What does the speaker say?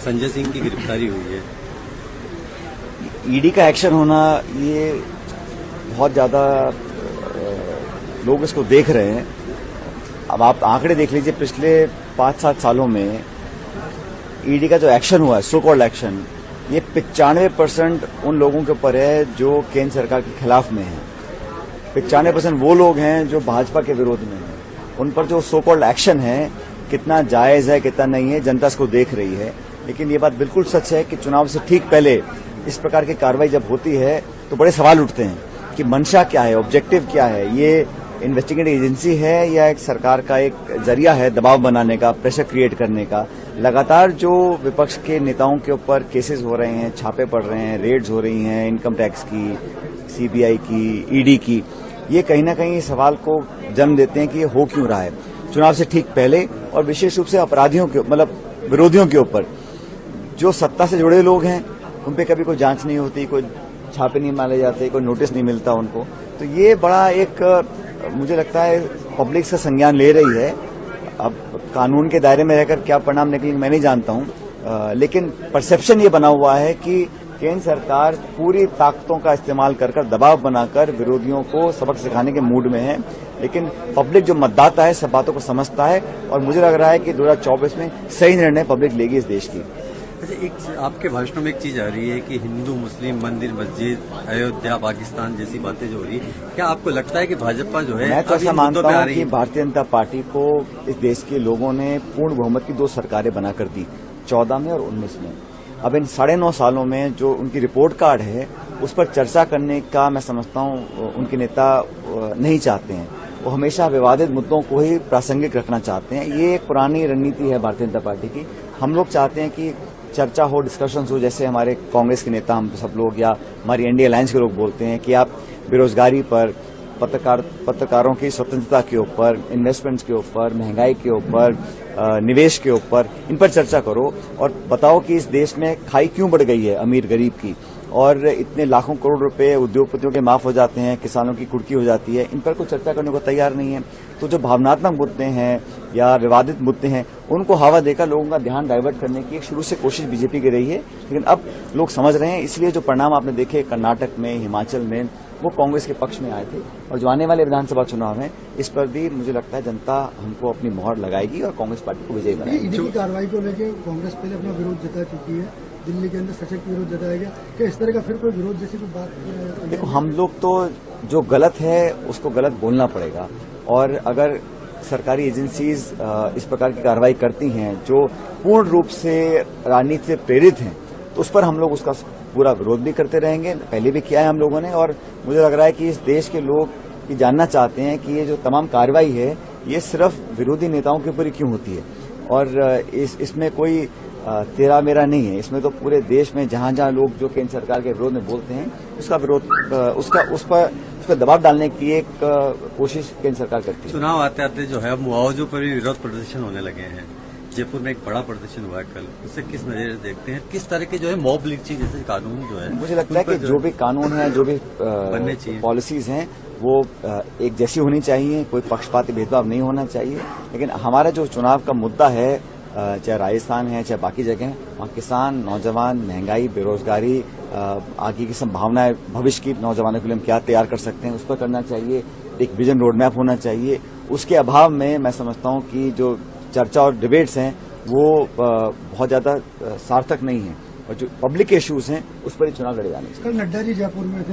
संजय सिंह की गिरफ्तारी हुई है। ईडी का एक्शन होना, ये बहुत ज्यादा लोग इसको देख रहे हैं। अब आप आंकड़े देख लीजिए, पिछले 5-7 सालों में ईडी का जो एक्शन हुआ है, सो कॉल्ड एक्शन, ये 95% उन लोगों के ऊपर है जो केंद्र सरकार के खिलाफ में है। 95% वो लोग हैं जो भाजपा के विरोध में हैं। उन पर जो सो कॉल्ड एक्शन है, कितना जायज है कितना नहीं है, जनता इसको देख रही है। लेकिन ये बात बिल्कुल सच है कि चुनाव से ठीक पहले इस प्रकार की कार्रवाई जब होती है तो बड़े सवाल उठते हैं कि मंशा क्या है, ऑब्जेक्टिव क्या है। ये इन्वेस्टिगेटिव एजेंसी है या एक सरकार का एक जरिया है दबाव बनाने का, प्रेशर क्रिएट करने का। लगातार जो विपक्ष के नेताओं के ऊपर केसेस हो रहे हैं, छापे पड़ रहे हैं, रेड्स हो रही हैं, इनकम टैक्स की, सीबीआई की, ईडी की, ये कहीं ना कहीं सवाल को जन्म देते हैं कि ये हो क्यों रहा है चुनाव से ठीक पहले। और विशेष रूप से अपराधियों के, मतलब विरोधियों के ऊपर, जो सत्ता से जुड़े लोग हैं, उन पे कभी कोई जांच नहीं होती, कोई छापे नहीं मारे जाते, कोई नोटिस नहीं मिलता उनको। तो ये बड़ा एक, मुझे लगता है पब्लिक से संज्ञान ले रही है। अब कानून के दायरे में रहकर क्या परिणाम निकलेंगे मैं नहीं जानता हूं, लेकिन परसेप्शन ये बना हुआ है कि केंद्र सरकार पूरी ताकतों का इस्तेमाल कर दबाव बनाकर विरोधियों को सबक सिखाने के मूड में है। लेकिन पब्लिक जो मतदाता है सब बातों को समझता है और मुझे लग रहा है कि 2024 में सही निर्णय पब्लिक लेगी इस देश की। अच्छा, एक आपके भाषणों में एक चीज आ रही है कि हिंदू मुस्लिम मंदिर मस्जिद, अयोध्या, पाकिस्तान जैसी बातें जो हो रही है, क्या आपको लगता है कि भाजपा जो है, मैं तो ऐसा मानता हूं कि भारतीय जनता पार्टी को इस देश के लोगों ने पूर्ण बहुमत की 2 सरकारें बनाकर दी, 14 में और 19 में। अब इन 9.5 सालों में जो उनकी रिपोर्ट कार्ड है उस पर चर्चा करने का मैं समझता हूं उनके नेता नहीं चाहते हैं। वो हमेशा विवादित मुद्दों को ही प्रासंगिक रखना चाहते हैं। ये एक पुरानी रणनीति है भारतीय जनता पार्टी की। हम लोग चाहते हैं कि चर्चा हो, डिस्कशंस हो, जैसे हमारे कांग्रेस के नेता हम सब लोग या हमारी एनडीए अलायंस के लोग बोलते हैं कि आप बेरोजगारी पर, पत्रकारों की स्वतंत्रता के ऊपर, इन्वेस्टमेंट्स के ऊपर, महंगाई के ऊपर, निवेश के ऊपर, इन पर चर्चा करो और बताओ कि इस देश में खाई क्यों बढ़ गई है अमीर गरीब की, और इतने लाखों करोड़ रुपए उद्योगपतियों के माफ हो जाते हैं, किसानों की कुर्की हो जाती है। इन पर कोई चर्चा करने को तैयार नहीं है। तो जो भावनात्मक मुद्दे हैं या विवादित मुद्दे हैं, उनको हवा देकर लोगों का ध्यान डाइवर्ट करने की एक शुरू से कोशिश बीजेपी की रही है। लेकिन अब लोग समझ रहे हैं, इसलिए जो परिणाम आपने देखे कर्नाटक में, हिमाचल में, वो कांग्रेस के पक्ष में आए थे। और जो आने वाले विधानसभा चुनाव हैं, इस पर भी मुझे लगता है जनता हमको अपनी मोहर लगाएगी और कांग्रेस पार्टी को विजयी बनाएगी। ईडी की कार्रवाई को लेकर कांग्रेस पहले अपना विरोध जता चुकी है, दिल्ली के अंदर सशक्त विरोध जताया गया। क्या इस तरह का फिर कोई विरोध जैसी कोई बात? देखो, हम लोग तो जो गलत है उसको गलत बोलना पड़ेगा, और अगर सरकारी एजेंसीज इस प्रकार की कार्रवाई करती हैं जो पूर्ण रूप से राजनीति से प्रेरित हैं, तो उस पर हम लोग उसका पूरा विरोध भी करते रहेंगे। पहले भी किया है हम लोगों ने, और मुझे लग रहा है कि इस देश के लोग ये जानना चाहते हैं कि ये जो तमाम कार्रवाई है ये सिर्फ विरोधी नेताओं के ऊपर ही क्यों होती है, और इसमें कोई तेरा मेरा नहीं है। इसमें तो पूरे देश में जहां जहां लोग जो केंद्र सरकार के विरोध में बोलते हैं उसका विरोध, उस पर दबाव डालने की एक कोशिश केंद्र सरकार करती है। चुनाव आते आते जो है मुआवजों पर भी विरोध प्रदर्शन होने लगे हैं। जयपुर में एक बड़ा प्रदर्शन हुआ है कल, उससे किस नजरिए से देखते हैं? किस तरह के जो है मॉब लिंचिंग जैसे कानून जो है, मुझे लगता है कि जो भी कानून है, जो भी बनने चाहिए, पॉलिसीज हैं, वो एक जैसी होनी चाहिए, कोई पक्षपाती भेदभाव नहीं होना चाहिए। लेकिन हमारा जो चुनाव का मुद्दा है, चाहे राजस्थान है चाहे बाकी जगह, वहाँ किसान, नौजवान, महंगाई, बेरोजगारी, आगे की संभावनाएं, भविष्य की नौजवानों के लिए हम क्या तैयार कर सकते हैं, उस पर करना चाहिए। एक विजन रोड मैप होना चाहिए। उसके अभाव में मैं समझता हूँ कि जो चर्चा और डिबेट्स हैं वो बहुत ज्यादा सार्थक नहीं है, और जो पब्लिक इश्यूज हैं उस पर ही चुनाव लड़े जाने चाहिए। कल नड्डा जी जयपुर में थे।